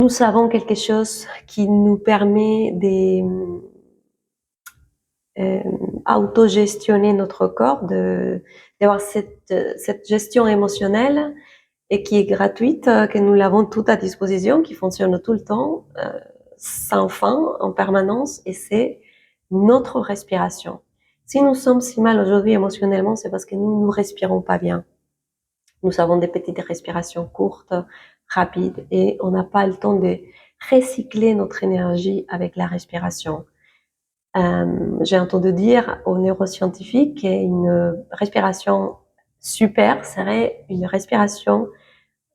nous avons quelque chose qui nous permet auto-gestionner notre corps, d'avoir cette gestion émotionnelle et qui est gratuite, que nous l'avons tout à disposition, qui fonctionne tout le temps, sans fin, en permanence, et c'est notre respiration. Si nous sommes si mal aujourd'hui émotionnellement, c'est parce que nous ne respirons pas bien. Nous avons des petites respirations courtes, rapides, et on n'a pas le temps de recycler notre énergie avec la respiration. J'ai entendu dire aux neuroscientifiques qu'une respiration super serait une respiration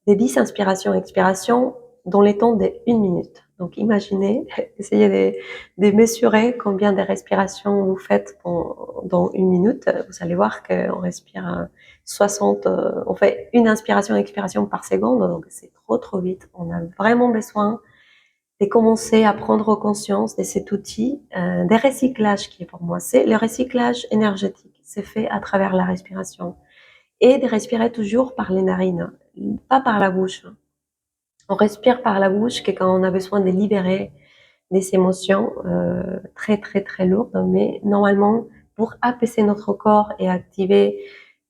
de 10 inspirations-expirations dans les temps de 1 minute. Donc imaginez, essayez de mesurer combien de respirations vous faites dans 1 minute. Vous allez voir qu'on respire 60, on fait une inspiration-expiration par seconde, donc c'est trop vite. On a vraiment besoin de commencer à prendre conscience de cet outil, des recyclages qui pour moi, c'est le recyclage énergétique. C'est fait à travers la respiration. Et de respirer toujours par les narines, pas par la bouche. On respire par la bouche que quand on a besoin de libérer des émotions très lourdes, mais normalement, pour apaiser notre corps et activer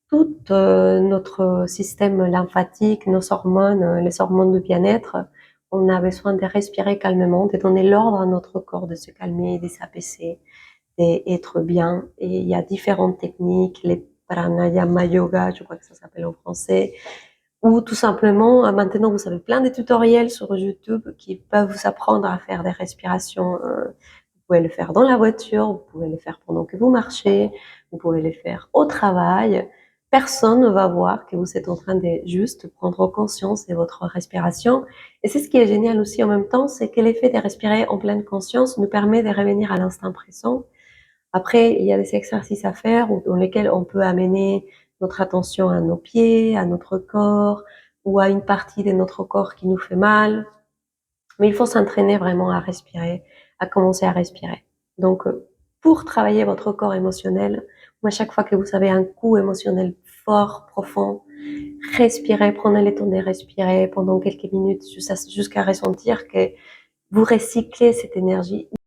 tout notre système lymphatique, nos hormones, les hormones de bien-être, on a besoin de respirer calmement, de donner l'ordre à notre corps de se calmer, de s'apaiser, d'être bien. Et il y a différentes techniques, les pranayama yoga, je crois que ça s'appelle en français, ou tout simplement, maintenant vous avez plein de tutoriels sur YouTube qui peuvent vous apprendre à faire des respirations. Vous pouvez le faire dans la voiture, vous pouvez le faire pendant que vous marchez, vous pouvez le faire au travail. Personne ne va voir que vous êtes en train de juste prendre conscience de votre respiration. Et c'est ce qui est génial aussi en même temps, c'est que l'effet de respirer en pleine conscience nous permet de revenir à l'instant présent. Après, il y a des exercices à faire dans lesquels on peut amener notre attention à nos pieds, à notre corps, ou à une partie de notre corps qui nous fait mal. Mais il faut s'entraîner vraiment à respirer, à commencer à respirer. Donc, pour travailler votre corps émotionnel, moi, chaque fois que vous avez un coup émotionnel fort, profond, respirez, prenez le temps de respirer pendant quelques minutes jusqu'à ressentir que vous recyclez cette énergie